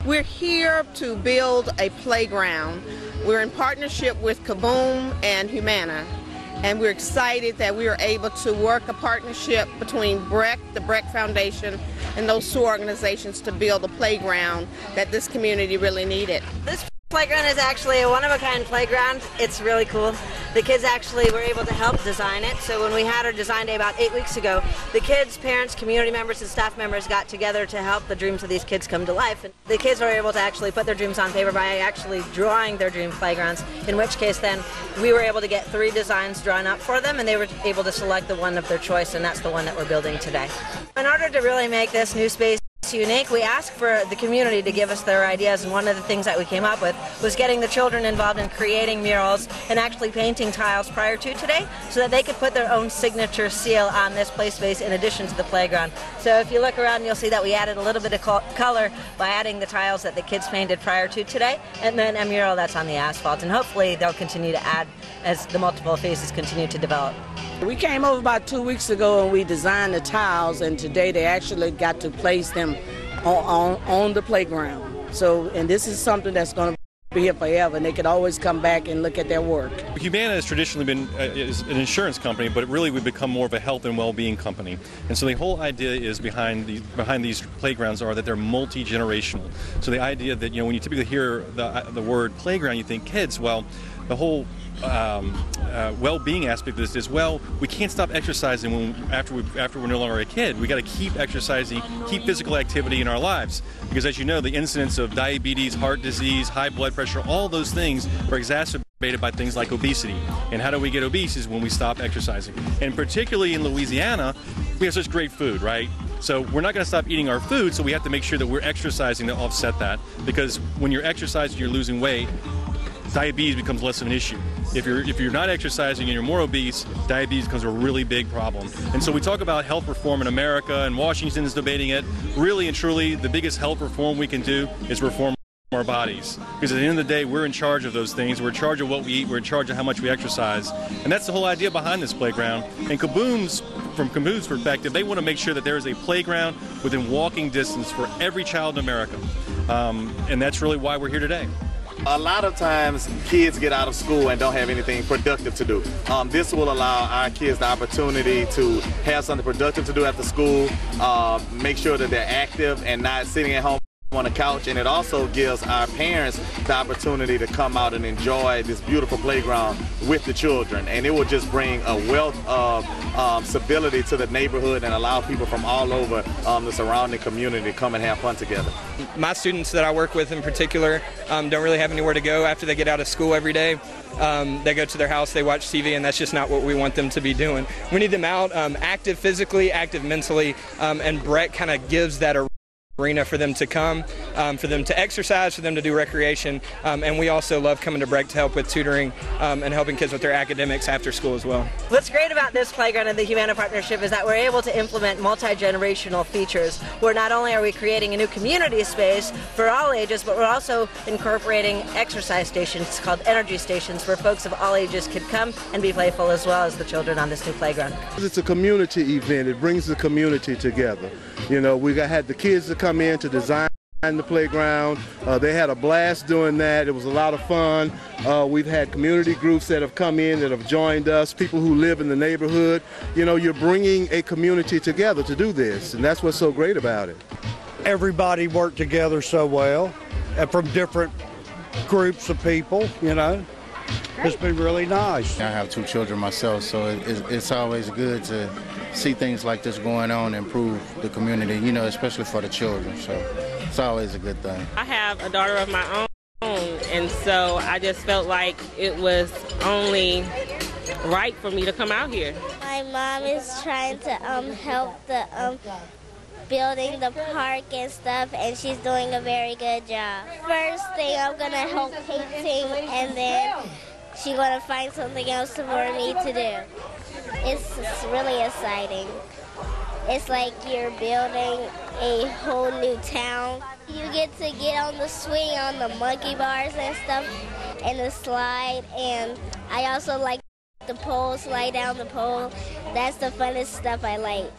We're here to build a playground. We're in partnership with KaBOOM and Humana, and we're excited that we are able to work a partnership between BREC, the BREC Foundation, and those two organizations to build a playground that this community really needed. This playground is actually a one-of-a-kind playground. It's really cool. The kids actually were able to help design it. So when we had our design day about 8 weeks ago, the kids, parents, community members, and staff members got together to help the dreams of these kids come to life. And the kids were able to actually put their dreams on paper by actually drawing their dream playgrounds, in which case then we were able to get 3 designs drawn up for them, and they were able to select the one of their choice, and that's the one that we're building today. In order to really make this new space unique, we asked for the community to give us their ideas, and one of the things that we came up with was getting the children involved in creating murals and actually painting tiles prior to today so that they could put their own signature seal on this play space in addition to the playground. So if you look around, you'll see that we added a little bit of color by adding the tiles that the kids painted prior to today, and then a mural that's on the asphalt, and hopefully they'll continue to add as the multiple phases continue to develop. We came over about 2 weeks ago and we designed the tiles, and today they actually got to place them on the playground. So, and this is something that's going to be here forever, and they could always come back and look at their work. Humana has traditionally been is an insurance company, but really we've become more of a health and well-being company. And so the whole idea is behind these playgrounds are that they're multi-generational. So the idea that, you know, when you typically hear the word playground, you think kids. Well, the whole well-being aspect of this is, well, we can't stop exercising after we're no longer a kid. We got to keep exercising, keep physical activity in our lives, because as you know, the incidence of diabetes, heart disease, high blood pressure, all those things are exacerbated by things like obesity. And how do we get obese is when we stop exercising. And particularly in Louisiana, we have such great food, right? So we're not going to stop eating our food, so we have to make sure that we're exercising to offset that, because when you're exercising, you're losing weight, diabetes becomes less of an issue. If you're not exercising and you're more obese, diabetes becomes a really big problem. And so we talk about health reform in America, and Washington is debating it. Really and truly, the biggest health reform we can do is reform our bodies. Because at the end of the day, we're in charge of those things. We're in charge of what we eat. We're in charge of how much we exercise. And that's the whole idea behind this playground. And from KaBOOM's perspective, they want to make sure that there is a playground within walking distance for every child in America. And that's really why we're here today. A lot of times kids get out of school and don't have anything productive to do. This will allow our kids the opportunity to have something productive to do after school, make sure that they're active and not sitting at home on the couch, and it also gives our parents the opportunity to come out and enjoy this beautiful playground with the children, and it will just bring a wealth of stability to the neighborhood and allow people from all over the surrounding community to come and have fun together. My students that I work with in particular don't really have anywhere to go after they get out of school every day. They go to their house, they watch TV, and that's just not what we want them to be doing. We need them out, active physically, active mentally, and BREC kind of gives that arena for them to come, for them to exercise, for them to do recreation, and we also love coming to BREC to help with tutoring and helping kids with their academics after school as well. What's great about this playground and the Humana partnership is that we're able to implement multi-generational features where not only are we creating a new community space for all ages, but we're also incorporating exercise stations called energy stations where folks of all ages could come and be playful as well as the children on this new playground. It's a community event. It brings the community together. You know, we had the kids to come in to design the playground. They had a blast doing that. It was a lot of fun. We've had community groups that have come in that have joined us, people who live in the neighborhood. You know, you're bringing a community together to do this, and that's what's so great about it. Everybody worked together so well, from different groups of people, you know. It's been really nice. I have 2 children myself, so it's always good to see things like this going on, improve the community, you know, especially for the children. So it's always a good thing. I have a daughter of my own, and so I just felt like it was only right for me to come out here. My mom is trying to help the building the park and stuff, and she's doing a very good job. First thing, I'm gonna help painting, and then she's gonna find something else for me to do. It's really exciting. It's like you're building a whole new town. You get to get on the swing, on the monkey bars and stuff, and the slide, and I also like the pole, slide down the pole. That's the funnest stuff I like.